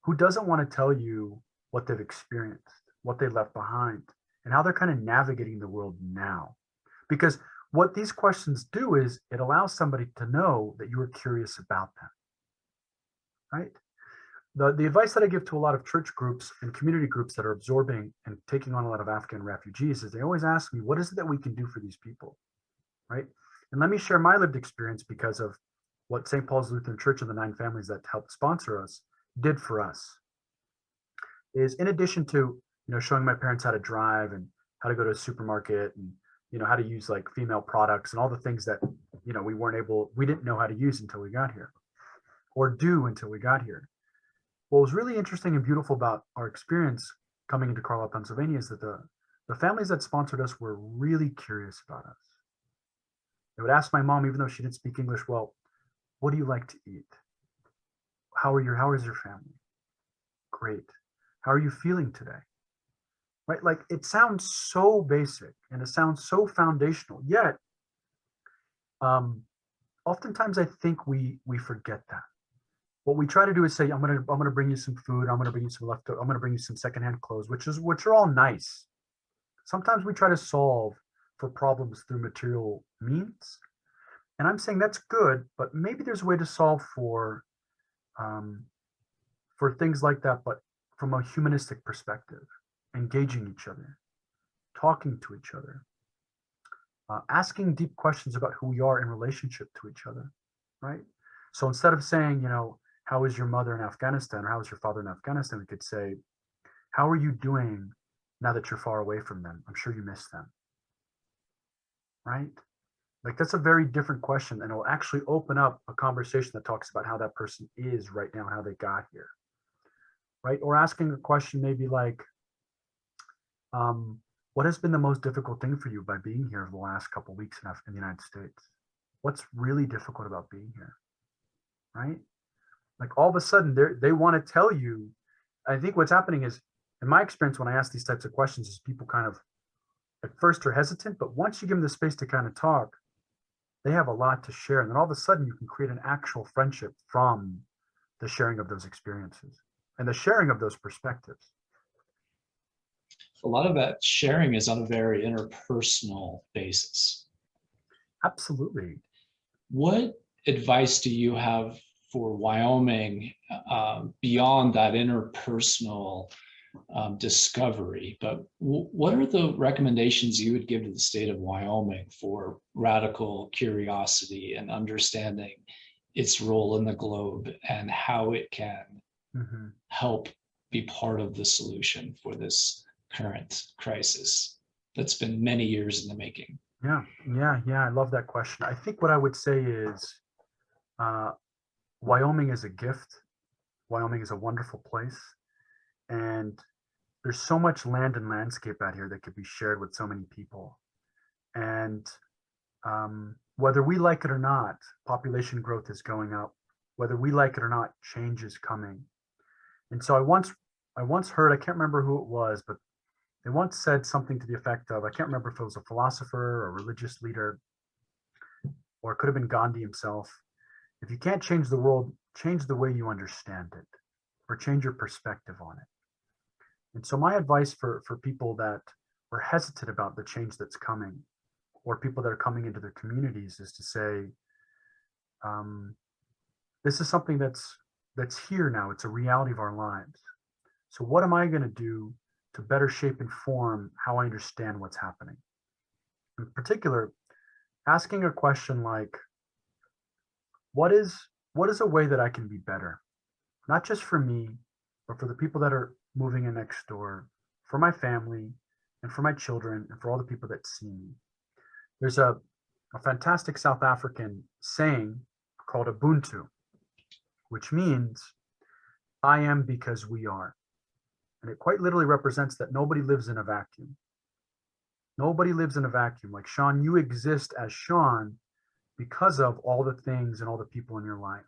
Who doesn't want to tell you what they've experienced, what they left behind, and how they're kind of navigating the world now? Because what these questions do is it allows somebody to know that you are curious about them, right? The advice that I give to a lot of church groups and community groups that are absorbing and taking on a lot of Afghan refugees is they always ask me, what is it that we can do for these people, right? And let me share my lived experience because of what St. Paul's Lutheran Church and the 9 families that helped sponsor us did for us. Is in addition to, showing my parents how to drive and how to go to a supermarket and, how to use like female products and all the things that, we didn't know how to use until we got here or do until we got here. What was really interesting and beautiful about our experience coming into Carlisle, Pennsylvania is that the families that sponsored us were really curious about us. They would ask my mom, even though she didn't speak English well, what do you like to eat? How is your family? Great. How are you feeling today? Right? Like it sounds so basic and it sounds so foundational, yet Oftentimes I think we forget that. What we try to do is say, I'm gonna bring you some food, I'm gonna bring you some leftover, I'm gonna bring you some secondhand clothes, which are all nice. Sometimes we try to solve for problems through material means, and I'm saying that's good, but maybe there's a way to solve for things like that, but from a humanistic perspective, engaging each other, talking to each other, asking deep questions about who we are in relationship to each other, right? So instead of saying, how is your mother in Afghanistan, or how is your father in Afghanistan, we could say, how are you doing now that you're far away from them? I'm sure you miss them, right? Like, that's a very different question, and it'll actually open up a conversation that talks about how that person is right now, how they got here, right? Or asking a question maybe like, what has been the most difficult thing for you by being here the last couple of weeks in the United States? What's really difficult about being here, right? Like, all of a sudden they want to tell you. I think what's happening is, in my experience, when I ask these types of questions, is people kind of at first are hesitant, but once you give them the space to kind of talk, they have a lot to share. And then all of a sudden you can create an actual friendship from the sharing of those experiences and the sharing of those perspectives. A lot of that sharing is on a very interpersonal basis. Absolutely. What advice do you have for Wyoming beyond that interpersonal discovery? But what are the recommendations you would give to the state of Wyoming for radical curiosity and understanding its role in the globe and how it can help be part of the solution for this current crisis that's been many years in the making? Yeah. I love that question. I think what I would say is, Wyoming is a gift. Wyoming is a wonderful place. And there's so much land and landscape out here that could be shared with so many people. And whether we like it or not, population growth is going up. Whether we like it or not, change is coming. And so I once heard, I can't remember who it was, but they once said something to the effect of, I can't remember if it was a philosopher or a religious leader, or it could have been Gandhi himself. If you can't change the world, change the way you understand it, or change your perspective on it. And so my advice for people that are hesitant about the change that's coming, or people that are coming into their communities, is to say, this is something that's here now. It's a reality of our lives. So what am I going to do to better shape and form how I understand what's happening? In particular, asking a question like, what is a way that I can be better? Not just for me, but for the people that are moving in next door, for my family, and for my children, and for all the people that see me. There's a fantastic South African saying called Ubuntu, which means I am because we are. And it quite literally represents that nobody lives in a vacuum. Nobody lives in a vacuum. Like, Shawn, you exist as Shawn because of all the things and all the people in your life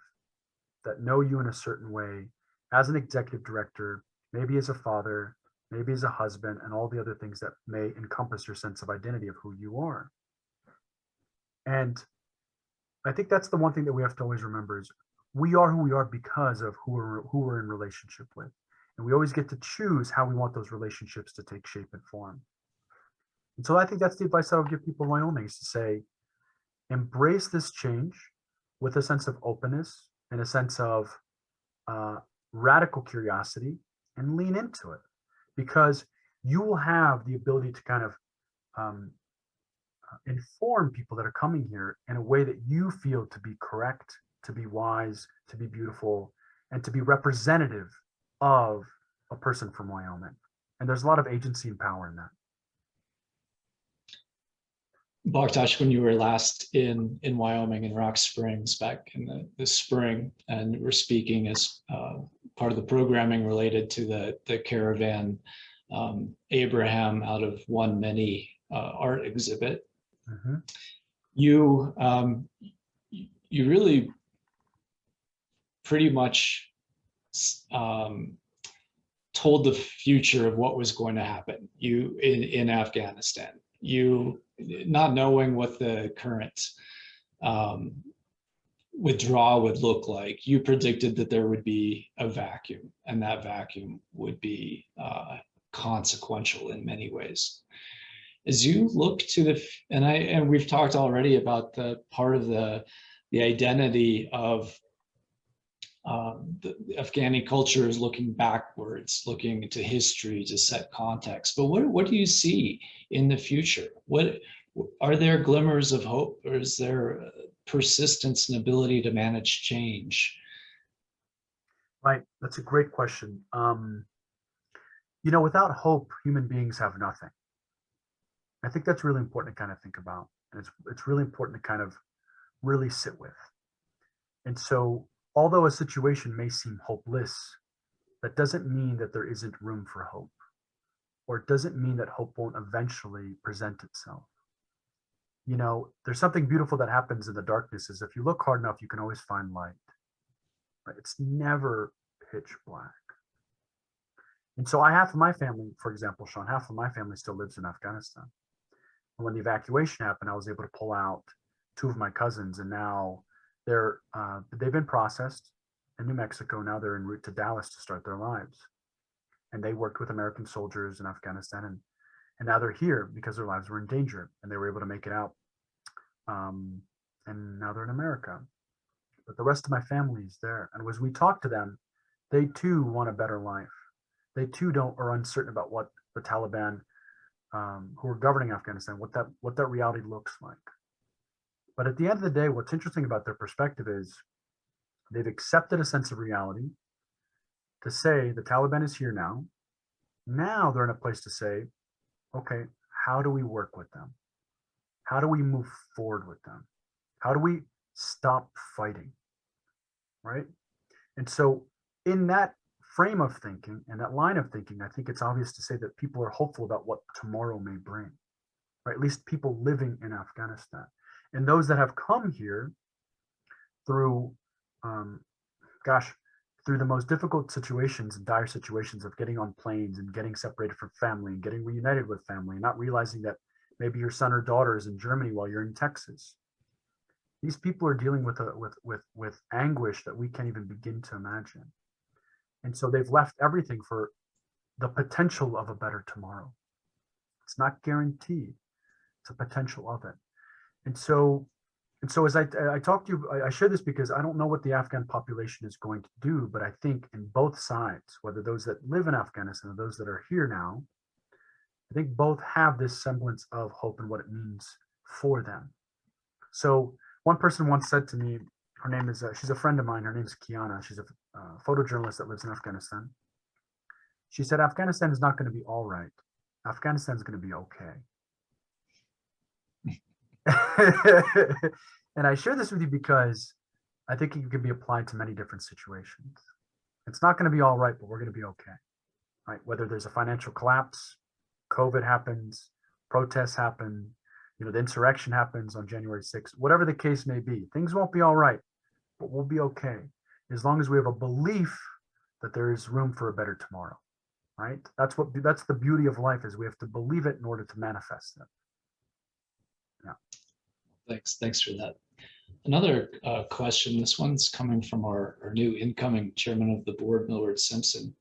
that know you in a certain way, as an executive director, maybe as a father, maybe as a husband, and all the other things that may encompass your sense of identity of who you are. And I think that's the one thing that we have to always remember is we are who we are because of who we're in relationship with. And we always get to choose how we want those relationships to take shape and form. And so I think that's the advice that I'll give people in Wyoming, is to say, embrace this change with a sense of openness and a sense of radical curiosity, and lean into it, because you will have the ability to kind of inform people that are coming here in a way that you feel to be correct, to be wise, to be beautiful, and to be representative of a person from Wyoming. And there's a lot of agency and power in that. Baktash, when you were last in Wyoming in Rock Springs back in the spring, and we're speaking as part of the programming related to the caravan Abraham out of One Many art exhibit, you really pretty much told the future of what was going to happen in Afghanistan. You, not knowing what the current withdrawal would look like. You predicted that there would be a vacuum, and that vacuum would be consequential in many ways. As you look to and we've talked already about the part of the identity of the Afghani culture is looking backwards, looking to history to set context. But what do you see in the future? What are there glimmers of hope, or is there persistence and ability to manage change? Right, that's a great question. Without hope, human beings have nothing. I think that's really important to kind of think about, and it's really important to kind of really sit with. And so, although a situation may seem hopeless, that doesn't mean that there isn't room for hope, or it doesn't mean that hope won't eventually present itself. There's something beautiful that happens in the darkness is if you look hard enough, you can always find light. Right? It's never pitch black. And so half of my family, for example, Shawn, half of my family still lives in Afghanistan. And when the evacuation happened, I was able to pull out 2 of my cousins, and now they've been processed in New Mexico. Now they're en route to Dallas to start their lives. And they worked with American soldiers in Afghanistan, and now they're here because their lives were in danger, and they were able to make it out. And now they're in America. But the rest of my family is there. And as we talk to them, they too want a better life. They too are uncertain about what the Taliban, who are governing Afghanistan, what that reality looks like. But at the end of the day, what's interesting about their perspective is they've accepted a sense of reality to say the Taliban is here now. Now they're in a place to say, okay, how do we work with them? How do we move forward with them? How do we stop fighting? Right? And so in that frame of thinking and that line of thinking, I think it's obvious to say that people are hopeful about what tomorrow may bring, right? At least people living in Afghanistan. And those that have come here through, through the most difficult situations and dire situations of getting on planes and getting separated from family and getting reunited with family and not realizing that maybe your son or daughter is in Germany while you're in Texas. These people are dealing with anguish that we can't even begin to imagine. And so they've left everything for the potential of a better tomorrow. It's not guaranteed. It's a potential of it. And so as I talk to you, I share this because I don't know what the Afghan population is going to do, but I think in both sides, whether those that live in Afghanistan or those that are here now, I think both have this semblance of hope and what it means for them. So one person once said to me, her name is, she's a friend of mine, her name is Kiana. She's a photojournalist that lives in Afghanistan. She said, Afghanistan is not going to be all right. Afghanistan is going to be okay. And I share this with you because I think it can be applied to many different situations. It's not going to be all right, but we're going to be okay. Right? Whether there's a financial collapse, COVID happens, protests happen, the insurrection happens on January 6th, whatever the case may be, things won't be all right, but we'll be okay. As long as we have a belief that there is room for a better tomorrow, right? That's the beauty of life, is we have to believe it in order to manifest it. Yeah. Thanks for that. Another question, this one's coming from our new incoming chairman of the board, Millward Simpson.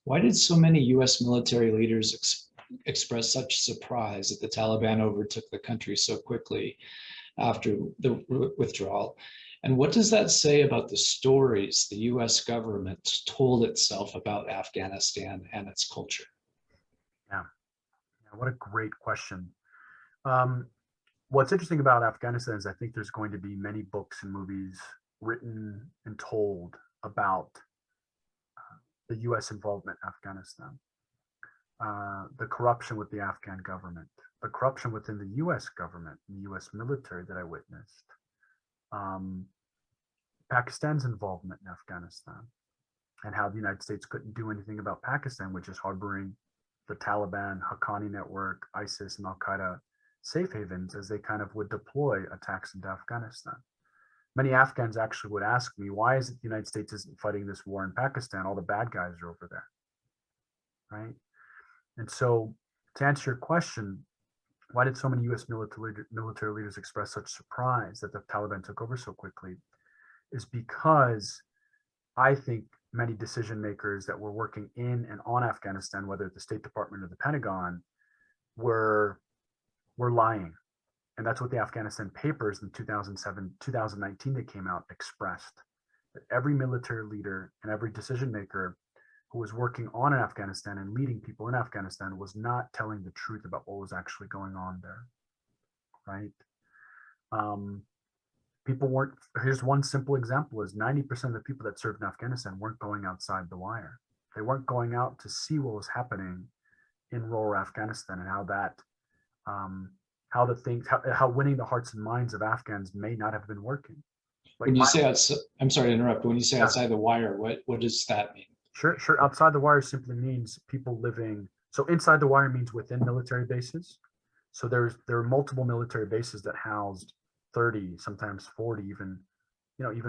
Why did so many US military leaders express such surprise that the Taliban overtook the country so quickly after the withdrawal? And what does that say about the stories the US government told itself about Afghanistan and its culture? Yeah, what a great question. What's interesting about Afghanistan is I think there's going to be many books and movies written and told about the US involvement in Afghanistan, the corruption with the Afghan government, the corruption within the US government, the US military that I witnessed, Pakistan's involvement in Afghanistan, and how the United States couldn't do anything about Pakistan, which is harboring the Taliban, Haqqani network, ISIS, and Al-Qaeda safe havens as they kind of would deploy attacks into Afghanistan. Many Afghans actually would ask me, why is it the United States isn't fighting this war in Pakistan? All the bad guys are over there, right? And so to answer your question, why did so many US military leaders express such surprise that the Taliban took over so quickly, is because I think many decision makers that were working in and on Afghanistan, whether at the State Department or the Pentagon, were lying. And that's what the Afghanistan papers in 2019 that came out expressed, that every military leader and every decision maker who was working on in Afghanistan and leading people in Afghanistan was not telling the truth about what was actually going on there, right? People weren't, here's one simple example, is 90% of the people that served in Afghanistan weren't going outside the wire. They weren't going out to see what was happening in rural Afghanistan and how that, how winning the hearts and minds of Afghans may not have been working. Like when you say outside, I'm sorry to interrupt, but when you say outside the wire, what does that mean? Sure. Outside the wire simply means people living. So inside the wire means within military bases. So there are multiple military bases that housed 30, sometimes 40, even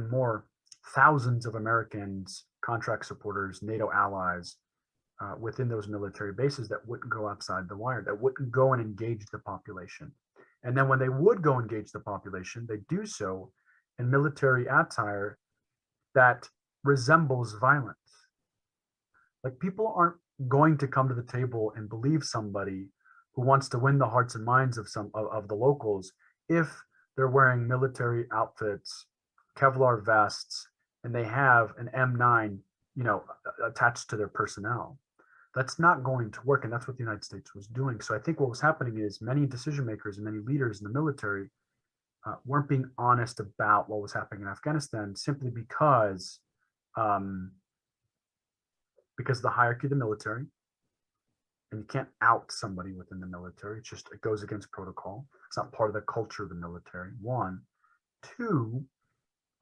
more, thousands of Americans, contract supporters, NATO allies within those military bases that wouldn't go outside the wire, that wouldn't go and engage the population. And then when they would go engage the population, they do so in military attire that resembles violence. Like, people aren't going to come to the table and believe somebody who wants to win the hearts and minds of of the locals if they're wearing military outfits, Kevlar vests, and they have an M9, attached to their personnel. That's not going to work, and that's what the United States was doing. So I think what was happening is many decision makers and many leaders in the military weren't being honest about what was happening in Afghanistan, simply because the hierarchy of the military, and you can't out somebody within the military. It goes against protocol. It's not part of the culture of the military. One. Two,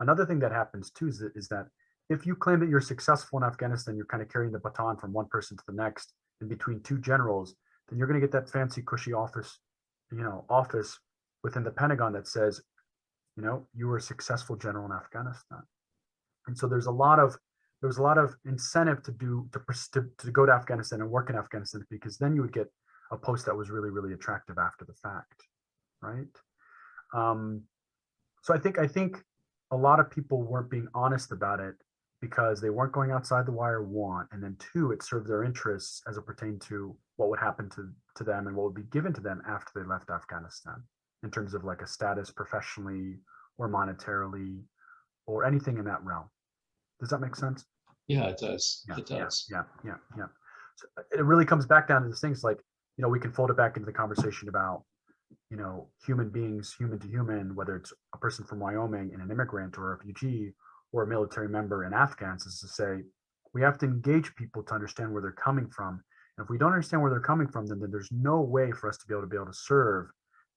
another thing that happens too is that if you claim that you're successful in Afghanistan, you're kind of carrying the baton from one person to the next in between two generals, then you're going to get that fancy, cushy office within the Pentagon that says, you were a successful general in Afghanistan. And so there was a lot of incentive to go to Afghanistan and work in Afghanistan, because then you would get a post that was really, really attractive after the fact, right? So I think a lot of people weren't being honest about it because they weren't going outside the wire, one, and then two, it served their interests as it pertained to what would happen to them and what would be given to them after they left Afghanistan, in terms of like a status professionally or monetarily or anything in that realm. Does that make sense? Yeah, it does. Yeah, it does. Yeah. So it really comes back down to these things like, we can fold it back into the conversation about, human beings, human to human, whether it's a person from Wyoming and an immigrant or a refugee or a military member in Afghans, is to say, we have to engage people to understand where they're coming from. And if we don't understand where they're coming from, then there's no way for us to be able to serve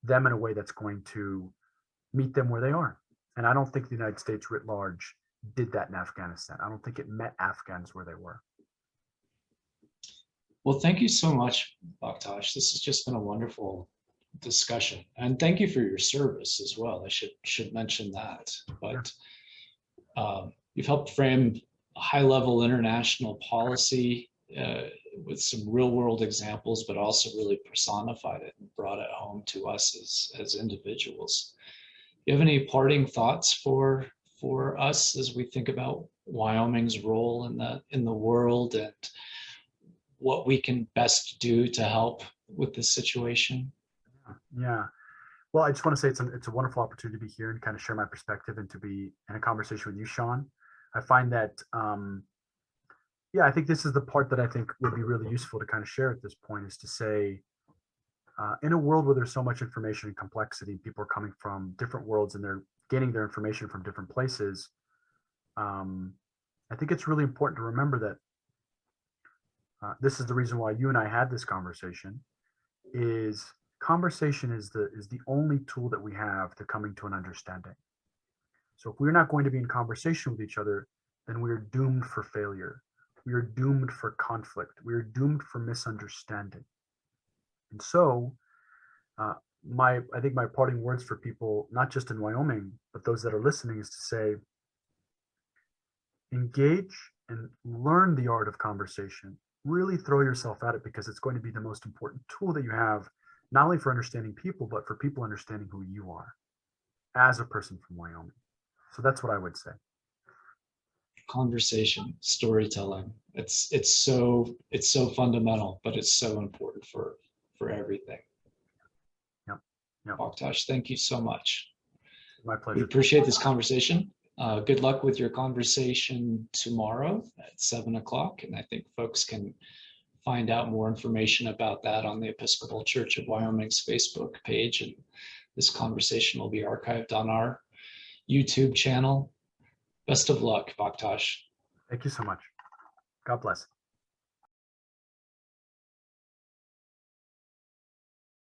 them in a way that's going to meet them where they are. And I don't think the United States writ large did that in Afghanistan. I don't think it met Afghans where they were. Well, thank you so much, Baktash. This has just been a wonderful discussion, and thank you for your service as well. I should mention that. But you've helped frame a high-level international policy with some real-world examples, but also really personified it and brought it home to us as individuals. Do you have any parting thoughts for us as we think about Wyoming's role in the world and what we can best do to help with this situation? Yeah. Well, I just want to say it's a wonderful opportunity to be here and kind of share my perspective and to be in a conversation with you, Shawn. I find that, I think this is the part that I think would be really useful to kind of share at this point, is to say, in a world where there's so much information and complexity, people are coming from different worlds and they're gaining their information from different places. I think it's really important to remember that this is the reason why you and I had this conversation. Is conversation is the only tool that we have to coming to an understanding. So if we're not going to be in conversation with each other, then we're doomed for failure. We are doomed for conflict. We are doomed for misunderstanding. And so I think my parting words for people, not just in Wyoming, but those that are listening, is to say, engage and learn the art of conversation. Really throw yourself at it, because it's going to be the most important tool that you have, not only for understanding people, but for people understanding who you are as a person from Wyoming. So that's what I would say. Conversation, storytelling. It's so fundamental, but it's so important for everything. Yep. Yep. Baktash, thank you so much. My pleasure. We appreciate this conversation. Good luck with your conversation tomorrow at 7 o'clock. And I think folks can find out more information about that on the Episcopal Church of Wyoming's Facebook page. And this conversation will be archived on our YouTube channel. Best of luck, Baktash. Thank you so much. God bless.